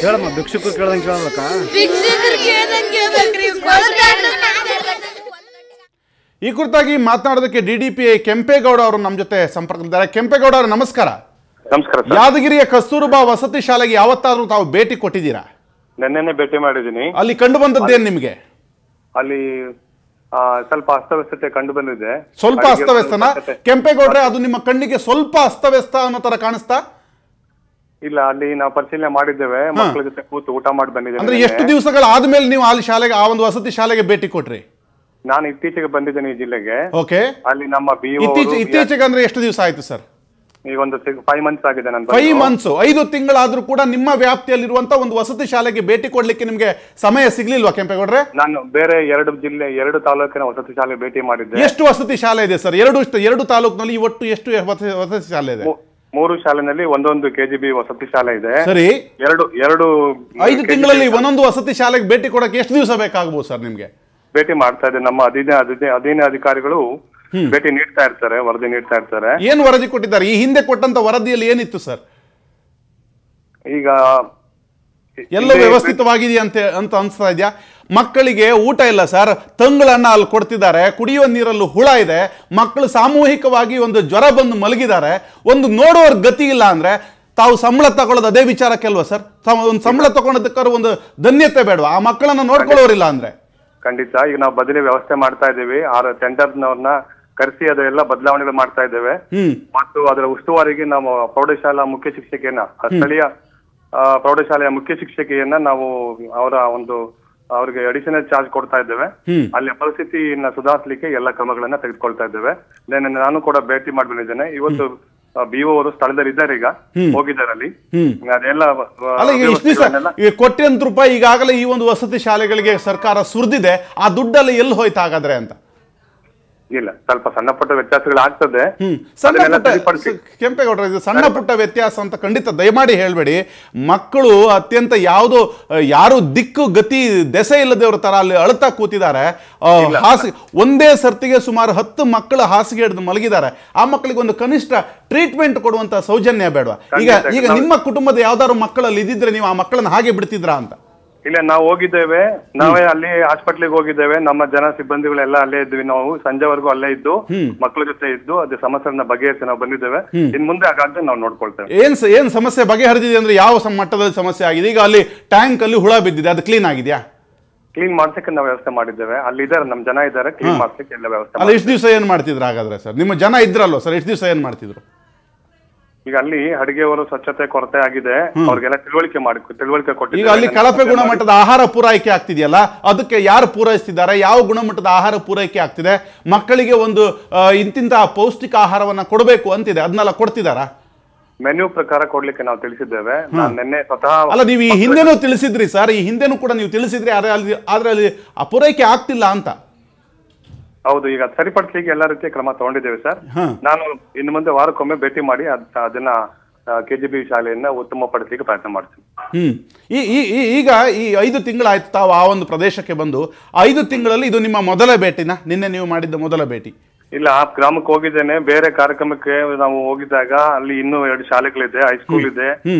ಹೇಳಮ್ಮ, ಭಿಕ್ಷುಕರು ಕೇಳ್ದಂಗೆ ಕೇಳಬೇಕ? ಈ ಕುರಿತಾಗಿ ಮಾತನಾಡೋದಕ್ಕೆ DDPI ಕೆಂಪೇಗೌಡ ಅವರು ನಮ್ಮ ಜೊತೆ ಸಂಪರ್ಕದಲ್ಲಿದ್ದಾರೆ. ಕೆಂಪೇಗೌಡ ಅವರು ನಮಸ್ಕಾರ. ನಮಸ್ಕಾರ. ಯಾದಗಿರಿಯ ಕಸ್ತೂರಬಾ ವಸತಿ ಶಾಲೆಗೆ ಯಾವತ್ತಾದ್ರೂ ತಾವು ಭೇಟಿ ಕೊಟ್ಟಿದ್ದೀರಾ? ನೆನ್ನೆ ಭೇಟಿ ಮಾಡಿದ್ದೀನಿ. ಅಲ್ಲಿ ಕಂಡು ಬಂದದ್ದೇನು ನಿಮಗೆ? ಅಲ್ಲಿ ಸ್ವಲ್ಪ ಅಸ್ತವ್ಯಸ್ತತೆ ಕಂಡು ಬಂದಿದೆ. ಸ್ವಲ್ಪ ಅಸ್ತವ್ಯಸ್ತನ? ಕೆಂಪೇಗೌಡ್ರೆ, ಅದು ನಿಮ್ಮ ಕಣ್ಣಿಗೆ ಸ್ವಲ್ಪ ಅಸ್ತವ್ಯಸ್ತ ಅನ್ನೋ ತರ ಕಾಣಿಸ್ತಾ? ಇಲ್ಲ, ಅಲ್ಲಿ ನಾವು ಪರಿಶೀಲನೆ ಮಾಡಿದ್ದೇವೆ. ಮಕ್ಕಳ ಜೊತೆ ಕೂತು ಊಟ ಮಾಡಿ ಬಂದಿದ್ದೇವೆ. ಅಂದ್ರೆ ಎಷ್ಟು ದಿವಸಗಳ ಆದ್ಮೇಲೆ ನೀವು ಅಲ್ಲಿ ಶಾಲೆಗೆ, ಆ ಒಂದು ವಸತಿ ಶಾಲೆಗೆ ಭೇಟಿ ಕೊಟ್ರಿ? ನಾನು ಇತ್ತೀಚೆಗೆ ಬಂದಿದ್ದೇನೆ ಈ ಜಿಲ್ಲೆಗೆ. ಓಕೆ. ಅಲ್ಲಿ ನಮ್ಮ ಇತ್ತೀಚೆಗೆ ಅಂದ್ರೆ ಎಷ್ಟು ದಿವಸ ಆಯ್ತು ಸರ್? ಈಗ ಒಂದು 5 months ಆಗಿದೆ. ನಾನು 5 months, 5 ತಿಂಗಳಾದ್ರೂ ಕೂಡ ನಿಮ್ಮ ವ್ಯಾಪ್ತಿಯಲ್ಲಿರುವಂತ ಒಂದು ವಸತಿ ಶಾಲೆಗೆ ಭೇಟಿ ಕೊಡ್ಲಿಕ್ಕೆ ನಿಮ್ಗೆ ಸಮಯ ಸಿಗ್ಲಿಲ್ವಾ ಕೆಂಪೇಗೌಡ್ರೆ? ನಾನು ಬೇರೆ 2 ಜಿಲ್ಲೆ 2 ತಾಲೂಕಿನ ವಸತಿ ಶಾಲೆ ಭೇಟಿ ಮಾಡಿದ್ದೆ. ಎಷ್ಟು ವಸತಿ ಶಾಲೆ ಇದೆ ಸರ್? 2 ತಾಲೂಕಿನಲ್ಲಿ ಒಟ್ಟು ಎಷ್ಟು ವಸತಿ ಶಾಲೆ ಇದೆ? 3 ಶಾಲೆನಲ್ಲಿ ಒಂದೊಂದು KGB ವಸತಿ ಶಾಲೆ ಇದೆ. ಸರಿ. 5 ತಿಂಗಳಲ್ಲಿ ಒಂದೊಂದು ವಸತಿ ಶಾಲೆಗೆ ಭೇಟಿ ಕೊಡಕ್ಕೆ ಎಷ್ಟು ದಿವಸ ಬೇಕಾಗಬಹುದು ಸರ್ ನಿಮ್ಗೆ? ಭೇಟಿ ಮಾಡ್ತಾ ಇದೆ. ನಮ್ಮ ಅಧೀನ ಅಧಿಕಾರಿಗಳು ಭೇಟಿ ನೀಡ್ತಾ ಇರ್ತಾರೆ, ವರದಿ ನೀಡ್ತಾ ಇರ್ತಾರೆ. ಏನು ವರದಿ ಕೊಟ್ಟಿದ್ದಾರೆ? ಈ ಹಿಂದೆ ಕೊಟ್ಟಂತ ವರದಿಯಲ್ಲಿ ಏನಿತ್ತು ಸರ್? ಈಗ ಎಲ್ಲ ವ್ಯವಸ್ಥಿತವಾಗಿದೆಯಾ ಅಂತ ಅನ್ಸ್ತಾ ಇದೆಯಾ? ಮಕ್ಕಳಿಗೆ ಊಟ ಇಲ್ಲ ಸರ್, ತಂಗಳನ್ನ ಅಲ್ಲಿ ಕೊಡ್ತಿದ್ದಾರೆ, ಕುಡಿಯುವ ನೀರಲ್ಲೂ ಹುಳ ಇದೆ, ಮಕ್ಕಳು ಸಾಮೂಹಿಕವಾಗಿ ಒಂದು ಜ್ವರ ಬಂದು ಮಲಗಿದ್ದಾರೆ, ಒಂದು ನೋಡೋರ್ ಗತಿ ಇಲ್ಲ ಅಂದ್ರೆ ತಾವು ಸಂಬಳ ತಗೊಳ್ಳೋದು ಅದೇ ವಿಚಾರಕ್ಕೆ ಅಲ್ವಾ ಸರ್? ಒಂದು ಸಂಬಳ ತಗೊಂಡದಕ್ಕಾದ್ರು ಒಂದು ಧನ್ಯತೆ ಬೇಡವಾ? ಆ ಮಕ್ಕಳನ್ನ ನೋಡ್ಕೊಳ್ಳೋರಿಲ್ಲ ಅಂದ್ರೆ? ಖಂಡಿತ. ಈಗ ನಾವು ಬದಲಿ ವ್ಯವಸ್ಥೆ ಮಾಡ್ತಾ ಇದ್ದೀವಿ. ಸೆಂಟರ್ನವ್ರನ್ನ ಕರೆಸಿ ಅದೆಲ್ಲ ಬದಲಾವಣೆಗಳು ಮಾಡ್ತಾ ಇದ್ದೇವೆ. ಮತ್ತು ಅದರ ಉಸ್ತುವಾರಿಗೆ ನಾವು ಪ್ರೌಢಶಾಲಾ ಮುಖ್ಯ ಶಿಕ್ಷಕಿಯನ್ನ, ಸ್ಥಳೀಯ ಪ್ರೌಢಶಾಲೆಯ ಮುಖ್ಯ ಶಿಕ್ಷಕಿಯನ್ನ ನಾವು ಅವ್ರಿಗೆ ಅಡಿಷನಲ್ ಚಾರ್ಜ್ ಕೊಡ್ತಾ ಇದ್ದೇವೆ. ಅಲ್ಲಿ ಪರಿಸ್ಥಿತಿಯನ್ನ ಸುಧಾರಿಸಲಿಕ್ಕೆ ಎಲ್ಲ ಕ್ರಮಗಳನ್ನ ತೆಗೆದುಕೊಳ್ತಾ ಇದ್ದೇವೆ. ನಾನು ಕೂಡ ಭೇಟಿ ಮಾಡಿ ಬಂದಿದ್ದೇನೆ. ಇವತ್ತು BO ಅವರು ಸ್ಥಳದಲ್ಲಿ ಇದ್ದಾರೆ, ಈಗ ಹೋಗಿದ್ದಾರೆ ಅಲ್ಲಿ. ಅದೆಲ್ಲ ಕೋಟ್ಯಂತರ ರೂಪಾಯಿ ಈಗಾಗಲೇ ಈ ಒಂದು ವಸತಿ ಶಾಲೆಗಳಿಗೆ ಸರ್ಕಾರ ಸುರಿದಿದೆ. ಆ ದುಡ್ಡಲ್ಲಿ ಎಲ್ಲಿ ಹೋಯ್ತು ಹಾಗಾದ್ರೆ ಅಂತ? ಇಲ್ಲ, ಸ್ವಲ್ಪ ಸಣ್ಣ ಪುಟ್ಟ ವ್ಯತ್ಯಾಸಗಳಾಗ್ತದೆ. ಕೆಂಪೇಗೌಡರು, ಇದು ಸಣ್ಣ ಪುಟ್ಟ ವ್ಯತ್ಯಾಸ ಅಂತ ಖಂಡಿತ ದಯಮಾಡಿ ಹೇಳ್ಬೇಡಿ. ಮಕ್ಕಳು ಅತ್ಯಂತ ಯಾರು ದಿಕ್ಕು ಗತಿ ದೆಸೆ ಇಲ್ಲದವ್ರ ತರ ಅಲ್ಲಿ ಅಳ್ತಾ ಕೂತಿದ್ದಾರೆ. ಒಂದೇ ಸರ್ತಿಗೆ ಸುಮಾರು 10 ಮಕ್ಕಳು ಹಾಸಿಗೆ ಹಿಡಿದು ಮಲಗಿದ್ದಾರೆ. ಆ ಮಕ್ಕಳಿಗೆ ಒಂದು ಕನಿಷ್ಠ ಟ್ರೀಟ್ಮೆಂಟ್ ಕೊಡುವಂತ ಸೌಜನ್ಯ ಬೇಡವಾ? ಈಗ ನಿಮ್ಮ ಕುಟುಂಬದ ಯಾವ್ದಾದ್ರು ಮಕ್ಕಳಲ್ಲಿ ಇದ್ದಿದ್ರೆ ನೀವು ಆ ಮಕ್ಕಳನ್ನ ಹಾಗೆ ಬಿಡ್ತಿದ್ರಾ ಅಂತ? ಇಲ್ಲ, ನಾವು ಹೋಗಿದ್ದೇವೆ. ನಾವೇ ಅಲ್ಲಿ ಹಾಸ್ಪಿಟ್ಲಿಗೆ ಹೋಗಿದ್ದೇವೆ. ನಮ್ಮ ಸಿಬ್ಬಂದಿಗಳೆಲ್ಲ ಅಲ್ಲೇ ಇದ್ವಿ. ನಾವು ಸಂಜೆವರೆಗೂ ಅಲ್ಲೇ ಇದ್ದು ಮಕ್ಕಳ ಜೊತೆ ಇದ್ದು ಅದೇ ಸಮಸ್ಯೆನ ಬಗೆಹರಿಸಿ ನಾವು ಬಂದಿದ್ದೇವೆ. ಇನ್ ಮುಂದೆ ಹಾಗಾದ್ರೆ ನಾವು ನೋಡ್ಕೊಳ್ತೇವೆ. ಏನ್ ಸಮಸ್ಯೆ ಬಗೆಹರಿದಿದೆ ಅಂದ್ರೆ ಯಾವ ಮಟ್ಟದಲ್ಲಿ ಸಮಸ್ಯೆ ಆಗಿದೆ? ಈಗ ಅಲ್ಲಿ ಟ್ಯಾಂಕ್ ಅಲ್ಲಿ ಹುಳ ಬಿದ್ದಿದೆ, ಅದು ಕ್ಲೀನ್ ಆಗಿದೆಯಾ? ಕ್ಲೀನ್ ಮಾಡ್ಸಕ್ಕೆ ನಾವು ವ್ಯವಸ್ಥೆ ಮಾಡಿದ್ದೇವೆ. ಅಲ್ಲಿ ಇದ್ದಾರೆ, ನಮ್ಮ ಜನ ಇದ್ದಾರೆ, ಕ್ಲೀನ್ ಮಾಡ್ಸಕ್ಕೆ ಎಲ್ಲ ವ್ಯವಸ್ಥೆ. ಅಲ್ಲಿ ಎಷ್ಟು ದಿವಸ ಏನ್ ಮಾಡ್ತಿದ್ರು ಹಾಗಾದ್ರೆ ಸರ್? ನಿಮ್ಮ ಜನ ಇದ್ರಲ್ವ ಸರ್, ಎಷ್ಟು ದಿವಸ ಏನ್ ಮಾಡ್ತಿದ್ರು? ಈಗ ಅಲ್ಲಿ ಅಡಿಗೆಯವರು ಸ್ವಚ್ಛತೆ ಕೊರತೆ ಆಗಿದೆ, ಅವ್ರಿಗೆಲ್ಲ ತಿಳುವಳಿಕೆ ಕೊಟ್ಟಿದ್ದಾರೆ. ಈಗ ಅಲ್ಲಿ ಕಳಪೆ ಗುಣಮಟ್ಟದ ಆಹಾರ ಪೂರೈಕೆ ಆಗ್ತಿದೆಯಲ್ಲ, ಅದಕ್ಕೆ ಯಾರು ಪೂರೈಸ್ತಿದ್ದಾರೆ? ಯಾವ ಗುಣಮಟ್ಟದ ಆಹಾರ ಪೂರೈಕೆ ಆಗ್ತಿದೆ? ಮಕ್ಕಳಿಗೆ ಒಂದು ಇಂತಿಂತ ಪೌಷ್ಟಿಕ ಆಹಾರವನ್ನ ಕೊಡಬೇಕು ಅಂತಿದೆ, ಅದನ್ನೆಲ್ಲ ಕೊಡ್ತಿದಾರಾ? ಮೆನ್ಯೂ ಪ್ರಕಾರ ಕೊಡ್ಲಿಕ್ಕೆ ನಾವು ತಿಳಿಸಿದ್ದೇವೆ. ನಿನ್ನೆ ಸ್ವತಃ ಅಲ್ಲ, ನೀವು ಈ ಹಿಂದೆನೂ ತಿಳಿಸಿದ್ರಿ ಸರ್, ಈ ಹಿಂದೆನೂ ಕೂಡ ನೀವು ತಿಳಿಸಿದ್ರಿ, ಆದ್ರೆ ಅಲ್ಲಿ ಆ ಪೂರೈಕೆ ಆಗ್ತಿಲ್ಲ ಅಂತ. ಹೌದು, ಈಗ ಸರಿಪಡಿಸಲಿಕ್ಕೆ ಎಲ್ಲ ರೀತಿಯ ಕ್ರಮ ತಗೊಂಡಿದ್ದೇವೆ ಸರ್. ನಾನು ಇನ್ನು ಮುಂದೆ ವಾರಕ್ಕೊಮ್ಮೆ ಭೇಟಿ ಮಾಡಿ ಅದನ್ನ KGB ಶಾಲೆಯನ್ನ ಉತ್ತಮಪಡಿಸಲಿಕ್ಕೆ ಪ್ರಯತ್ನ ಮಾಡ್ತೀನಿ. ಈಗ ಈ 5 ತಿಂಗಳಾಯ್ತು ತಾವು ಆ ಒಂದು ಪ್ರದೇಶಕ್ಕೆ ಬಂದು. 5 ತಿಂಗಳಲ್ಲಿ ಇದು ನಿಮ್ಮ ಮೊದಲ ಭೇಟಿನ? ನಿನ್ನೆ ನೀವು ಮಾಡಿದ್ದ ಮೊದಲ ಭೇಟಿ? ಇಲ್ಲ, ಆ ಗ್ರಾಮಕ್ಕೆ ಹೋಗಿದ್ದೇನೆ. ಬೇರೆ ಕಾರ್ಯಕ್ರಮಕ್ಕೆ ನಾವು ಹೋಗಿದ್ದಾಗ ಅಲ್ಲಿ ಇನ್ನೂ 2 ಶಾಲೆಗಳಿದೆ, ಹೈಸ್ಕೂಲ್ ಇದೆ,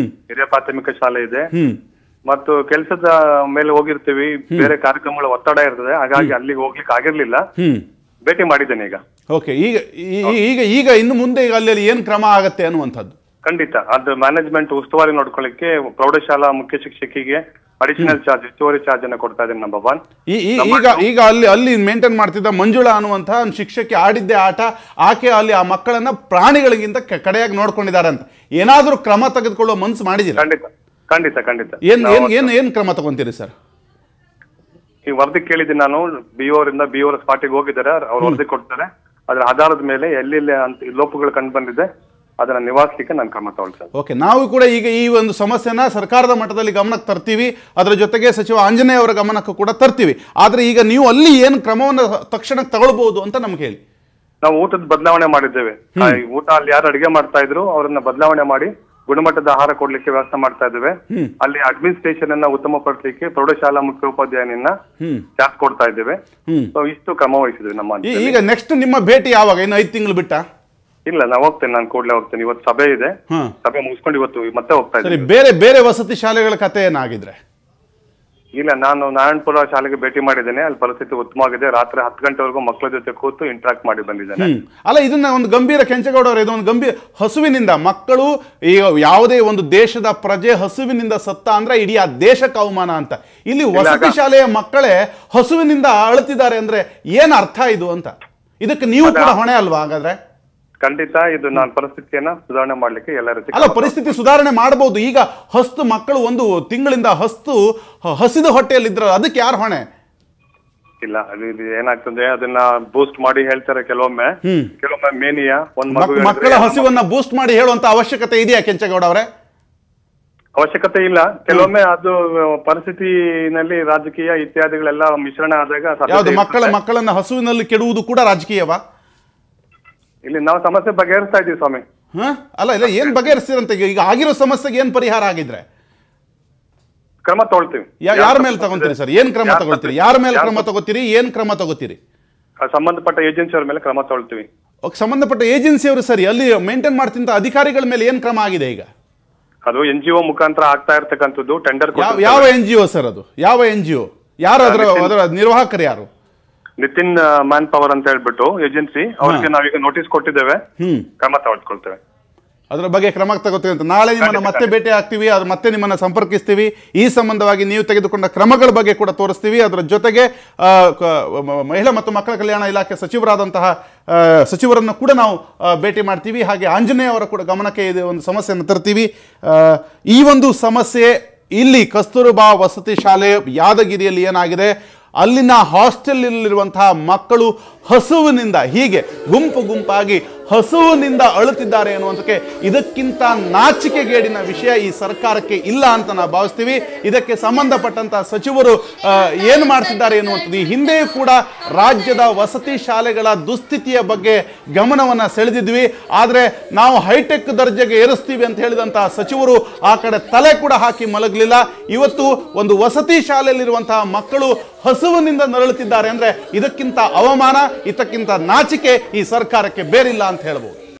ಹಿರಿಯ ಪ್ರಾಥಮಿಕ ಶಾಲೆ ಇದೆ. ಮತ್ತು ಕೆಲಸದ ಮೇಲೆ ಹೋಗಿರ್ತೀವಿ, ಬೇರೆ ಕಾರ್ಯಕ್ರಮಗಳ ಒತ್ತಡ ಇರ್ತದೆ, ಹಾಗಾಗಿ ಅಲ್ಲಿಗೆ ಹೋಗ್ಲಿಕ್ಕೆ ಆಗಿರ್ಲಿಲ್ಲ. ಭೇಟಿ ಮಾಡಿದ್ದೇನೆ ಈಗ. ಓಕೆ. ಈಗ ಇನ್ನು ಮುಂದೆ ಅಲ್ಲಿ ಏನ್ ಕ್ರಮ ಆಗತ್ತೆ ಅನ್ನುವಂಥದ್ದು? ಖಂಡಿತ ಅದು ಮ್ಯಾನೇಜ್ಮೆಂಟ್ ಉಸ್ತುವಾರಿ ನೋಡ್ಕೊಳ್ಳಿಕ್ಕೆ ಪ್ರೌಢಶಾಲಾ ಮುಖ್ಯ ಶಿಕ್ಷಕಿಗೆ ಅಡಿಷನಲ್ ಚಾರ್ಜ್, ಹೆಚ್ಚುವರಿ ಚಾರ್ಜ್ ಅನ್ನ ಕೊಡ್ತಾ ಇದ್ದೇನೆ. ನಂಬರ್ 1. ಈಗ ಅಲ್ಲಿ ಮೇಂಟೈನ್ ಮಾಡ್ತಿದ್ದ ಮಂಜುಳಾ ಅನ್ನುವಂತಹ ಶಿಕ್ಷಕಿ ಆಡಿದ್ದೆ ಆಟ, ಆಕೆ ಅಲ್ಲಿ ಆ ಮಕ್ಕಳನ್ನ ಪ್ರಾಣಿಗಳಿಗಿಂತ ಕಡೆಯಾಗಿ ನೋಡ್ಕೊಂಡಿದ್ದಾರೆ ಅಂತ ಏನಾದ್ರೂ ಕ್ರಮ ತೆಗೆದುಕೊಳ್ಳುವ ಮನಸ್ಸು ಮಾಡಿದಿಲ್ಲ? ಖಂಡಿತ ಖಂಡಿತ. ಏನ್ ಕ್ರಮ ತಗೊಂತೀರಿ ಸರ್? ಈ ವರದಿ ಕೇಳಿದ್ದೀನಿ ನಾನು. BO ಅವರ ಸ್ಪಾಟಿಗೆ ಹೋಗಿದ್ದಾರೆ, ಅವ್ರು ವರದಿ ಕೊಡ್ತಾರೆ. ಅದರ ಆಧಾರದ ಮೇಲೆ ಎಲ್ಲೆಲ್ಲಿ ಲೋಪಗಳು ಕಂಡು ಬಂದಿದೆ ಅದನ್ನ ನಿವಾರಿಸಲಿಕ್ಕೆ ನಾನು ಕ್ರಮ ತಗೊಳ್ತೇನೆ. ಓಕೆ. ನಾವು ಕೂಡ ಈಗ ಈ ಒಂದು ಸಮಸ್ಯೆನ ಸರ್ಕಾರದ ಮಟ್ಟದಲ್ಲಿ ಗಮನಕ್ಕೆ ತರ್ತೀವಿ, ಅದರ ಜೊತೆಗೆ ಸಚಿವ ಆಂಜನೇಯ ಅವರ ಗಮನಕ್ಕೂ ಕೂಡ ತರ್ತೀವಿ. ಆದ್ರೆ ಈಗ ನೀವು ಅಲ್ಲಿ ಏನು ಕ್ರಮವನ್ನು ತಕ್ಷಣಕ್ಕೆ ತಗೊಳ್ಬಹುದು ಅಂತ ನಮ್ಗೆ ಹೇಳಿ. ನಾವು ಊಟದ ಬದಲಾವಣೆ ಮಾಡಿದ್ದೇವೆ. ಊಟ ಅಲ್ಲಿ ಯಾರು ಅಡಿಗೆ ಮಾಡ್ತಾ ಇದ್ರು ಅವರನ್ನ ಬದಲಾವಣೆ ಮಾಡಿ ಗುಣಮಟ್ಟದ ಆಹಾರ ಕೊಡ್ಲಿಕ್ಕೆ ವ್ಯವಸ್ಥೆ ಮಾಡ್ತಾ ಇದ್ದೇವೆ. ಅಲ್ಲಿ ಅಡ್ಮಿನಿಸ್ಟ್ರೇಷನ್ ಅನ್ನ ಉತ್ತಮಪಡಿಸಲಿಕ್ಕೆ ಪ್ರೌಢಶಾಲಾ ಮುಖ್ಯೋಪಾಧ್ಯಾಯನನ್ನ ಚಾರ್ಜ್ ಕೊಡ್ತಾ ಇದ್ದೇವೆ. ಇಷ್ಟು ಕ್ರಮ ವಹಿಸಿದ್ವಿ ನಮ್ಮ. ಈಗ ನೆಕ್ಸ್ಟ್ ನಿಮ್ಮ ಭೇಟಿ ಯಾವಾಗ? ಇನ್ನು 5 ತಿಂಗಳು ಬಿಟ್ಟ? ಇಲ್ಲ ನಾ ಹೋಗ್ತೇನೆ, ನಾನು ಕೂಡಲೇ ಹೋಗ್ತೇನೆ. ಇವತ್ತು ಸಭೆ ಇದೆ, ಸಭೆ ಮುಗಿಸ್ಕೊಂಡು ಇವತ್ತು ಮತ್ತೆ ಹೋಗ್ತಾ ಇದ್ದೀನಿ. ಬೇರೆ ಬೇರೆ ವಸತಿ ಶಾಲೆಗಳ ಕಥೆ ಏನಾಗಿದ್ರೆ? ಇಲ್ಲ, ನಾನು ನಾರಾಯಣಪುರ ಶಾಲೆಗೆ ಭೇಟಿ ಮಾಡಿದ್ದೇನೆ. ಅಲ್ಲಿ ಪರಿಸ್ಥಿತಿ ಉತ್ತಮವಾಗಿದೆ. ರಾತ್ರಿ 10 ಗಂಟೆವರೆಗೂ ಮಕ್ಕಳ ಜೊತೆ ಕೂತು ಇಂಟ್ರಾಕ್ಟ್ ಮಾಡಿ ಬಂದಿದ್ದೇನೆ. ಅಲ್ಲ, ಇದನ್ನ ಒಂದು ಗಂಭೀರ ಕೆಂಚೇಗೌಡ ಅವರು, ಇದೊಂದು ಗಂಭೀರ ಹಸುವಿನಿಂದ ಮಕ್ಕಳು, ಈಗ ಯಾವುದೇ ಒಂದು ದೇಶದ ಪ್ರಜೆ ಹಸುವಿನಿಂದ ಸತ್ತ ಅಂದ್ರೆ ಇಡೀ ಆ ದೇಶಕ್ಕೆ ಅವಮಾನ ಅಂತ. ಇಲ್ಲಿ ವಸತಿ ಶಾಲೆಯ ಮಕ್ಕಳೇ ಹಸುವಿನಿಂದ ಅಳುತ್ತಿದ್ದಾರೆ ಅಂದ್ರೆ ಏನ್ ಅರ್ಥ ಇದು ಅಂತ? ಇದಕ್ಕೆ ನೀವು ಕೂಡ ಹೊಣೆ ಅಲ್ವಾ ಹಾಗಾದ್ರೆ? ಖಂಡಿತ ಇದು ನಾನು ಪರಿಸ್ಥಿತಿಯನ್ನ ಸುಧಾರಣೆ ಮಾಡ್ಲಿಕ್ಕೆ ಎಲ್ಲ ರೀತಿ. ಅಲ್ಲ, ಪರಿಸ್ಥಿತಿ ಸುಧಾರಣೆ ಮಾಡಬಹುದು. ಈಗ ಹಸ್ತು ಮಕ್ಕಳು ಒಂದು ತಿಂಗಳಿಂದ ಹಸಿದ ಹೊಟ್ಟೆಯಲ್ಲಿದ್ರ, ಅದಕ್ಕೆ ಯಾರು ಹೊಣೆ? ಇಲ್ಲ, ಅದು ಏನಾಗ್ತದೆ, ಅದನ್ನ ಬೂಸ್ಟ್ ಮಾಡಿ ಹೇಳ್ತಾರೆ ಕೆಲವೊಮ್ಮೆ ಮೇನಿಯಾ ಮಕ್ಕಳ ಹಸಿವನ್ನ ಬೂಸ್ಟ್ ಮಾಡಿ ಹೇಳುವಂತ ಅವಶ್ಯಕತೆ ಇದೆಯಾ ಕೆಂಚೇಗೌಡ ಅವರೇ? ಅವಶ್ಯಕತೆ ಇಲ್ಲ. ಕೆಲವೊಮ್ಮೆ ಅದು ಪರಿಸ್ಥಿತಿನಲ್ಲಿ ರಾಜಕೀಯ ಇತ್ಯಾದಿಗಳೆಲ್ಲ ಮಿಶ್ರಣ ಆದಾಗ ಯಾವುದು ಮಕ್ಕಳನ್ನ ಹಸುವಿನಲ್ಲಿ ಕೆಡುವುದು ಕೂಡ ರಾಜಕೀಯವಾ? ಇಲ್ಲಿ ನಾವು ಸಮಸ್ಯೆ ಬಗೆಹರಿಸ್ತಾ ಇದ್ದೀವಿ ಸ್ವಾಮಿ. ಅಲ್ಲ, ಇಲ್ಲ, ಏನ್ ಬಗೆಹರಿಸ್ತೀರಂತ? ಈಗ ಆಗಿರೋ ಸಮಸ್ಯೆಗೆ ಏನ್ ಪರಿಹಾರ ಆಗಿದ್ರೆ ಕ್ರಮ ತಗೊಳ್ತೀವಿ. ಯಾರ ಮೇಲೆ ತಗೊಂತೀರಿ ಸರ್? ಏನ್ ಕ್ರಮ ತಗೊಳ್ತೀರಿ? ಯಾರ ಮೇಲೆ ಕ್ರಮ ತಗೋತೀರಿ? ಏನ್ ಕ್ರಮ ತಗೋತೀರಿ? ಸಂಬಂಧಪಟ್ಟ ಏಜೆನ್ಸಿಯವರ ಮೇಲೆ ಕ್ರಮ ತಗೊಳ್ತೀವಿ. ಸಂಬಂಧಪಟ್ಟ ಏಜೆನ್ಸಿಯವರು ಸರಿ, ಅಲ್ಲಿ ಮೇಂಟೈನ್ ಮಾಡ್ತಿಂತ ಅಧಿಕಾರಿಗಳ ಮೇಲೆ ಏನ್ ಕ್ರಮ ಆಗಿದೆ ಈಗ? ಅದು NGO ಮುಖಾಂತರ ಆಗ್ತಾ ಇರ್ತಕ್ಕಂಥದ್ದು ಟೆಂಡರ್. ಯಾವ NGO ಸರ್ ಅದು? ಯಾವ NGO? ಯಾರು ಅದರ ನಿರ್ವಾಹಕರು ಯಾರು? ನಿತಿನ್ ಮ್ಯಾನ್ ಪವರ್ ಅಂತ ಹೇಳ್ಬಿಟ್ಟು ಏಜೆನ್ಸಿ, ಅವ್ರಿಗೆ ನಾವೀಗ ನೋಟಿಸ್ ಕೊಟ್ಟಿದ್ದೇವೆ. ಕ್ರಮ ತಗೊಳ್ಕೊಳ್ತೇವೆ. ಅದರ ಬಗ್ಗೆ ಕ್ರಮ ತಗೋತೀವಿ ಅಂತ. ನಾಳೆ ನಿಮ್ಮನ್ನ ಮತ್ತೆ ಭೇಟಿ ಆಗ್ತೀವಿ, ಅದು ಮತ್ತೆ ನಿಮ್ಮನ್ನ ಸಂಪರ್ಕಿಸ್ತೀವಿ. ಈ ಸಂಬಂಧವಾಗಿ ನೀವು ತೆಗೆದುಕೊಂಡ ಕ್ರಮಗಳ ಬಗ್ಗೆ ಕೂಡ ತೋರಿಸ್ತೀವಿ. ಅದರ ಜೊತೆಗೆ ಮಹಿಳಾ ಮತ್ತು ಮಕ್ಕಳ ಕಲ್ಯಾಣ ಇಲಾಖೆ ಸಚಿವರಾದಂತಹ ಸಚಿವರನ್ನು ಕೂಡ ನಾವು ಭೇಟಿ ಮಾಡ್ತೀವಿ. ಹಾಗೆ ಆಂಜನೇಯ ಅವರ ಕೂಡ ಗಮನಕ್ಕೆ ಇದೆ ಒಂದು ಸಮಸ್ಯೆಯನ್ನು ತರ್ತೀವಿ. ಈ ಒಂದು ಸಮಸ್ಯೆ ಇಲ್ಲಿ ಕಸ್ತೂರ್ಬಾ ವಸತಿ ಶಾಲೆ ಯಾದಗಿರಿಯಲ್ಲಿ ಏನಾಗಿದೆ, ಅಲ್ಲಿನ ಹಾಸ್ಟೆಲ್ನಲ್ಲಿರುವಂತಹ ಮಕ್ಕಳು ಹಸುವಿನಿಂದ ಹೀಗೆ ಗುಂಪಾಗಿ ಹಸುವಿನಿಂದ ಅಳುತ್ತಿದ್ದಾರೆ ಅನ್ನುವಂಥಕ್ಕೆ ಇದಕ್ಕಿಂತ ನಾಚಿಕೆಗೇಡಿನ ವಿಷಯ ಈ ಸರ್ಕಾರಕ್ಕೆ ಇಲ್ಲ ಅಂತ ನಾವು ಭಾವಿಸ್ತೀವಿ. ಇದಕ್ಕೆ ಸಂಬಂಧಪಟ್ಟಂತಹ ಸಚಿವರು ಏನು ಮಾಡ್ತಿದ್ದಾರೆ ಎನ್ನುವಂಥದ್ದು, ಈ ಹಿಂದೆಯೂ ಕೂಡ ರಾಜ್ಯದ ವಸತಿ ಶಾಲೆಗಳ ದುಸ್ಥಿತಿಯ ಬಗ್ಗೆ ಗಮನವನ್ನು ಸೆಳೆದಿದ್ವಿ. ಆದರೆ ನಾವು ಹೈಟೆಕ್ ದರ್ಜೆಗೆ ಏರಿಸ್ತೀವಿ ಅಂತ ಹೇಳಿದಂತಹ ಸಚಿವರು ಆ ಕಡೆ ತಲೆ ಕೂಡ ಹಾಕಿ ಮಲಗಲಿಲ್ಲ. ಇವತ್ತು ಒಂದು ವಸತಿ ಶಾಲೆಯಲ್ಲಿರುವಂತಹ ಮಕ್ಕಳು ಹಸುವಿನಿಂದ ನರಳುತ್ತಿದ್ದಾರೆ ಅಂದ್ರೆ ಇದಕ್ಕಿಂತ ಅವಮಾನ, ಇದಕ್ಕಿಂತ ನಾಚಿಕೆ ಈ ಸರ್ಕಾರಕ್ಕೆ ಬೇರಿಲ್ಲ ಅಂತ ಹೇಳ್ಬೋದು.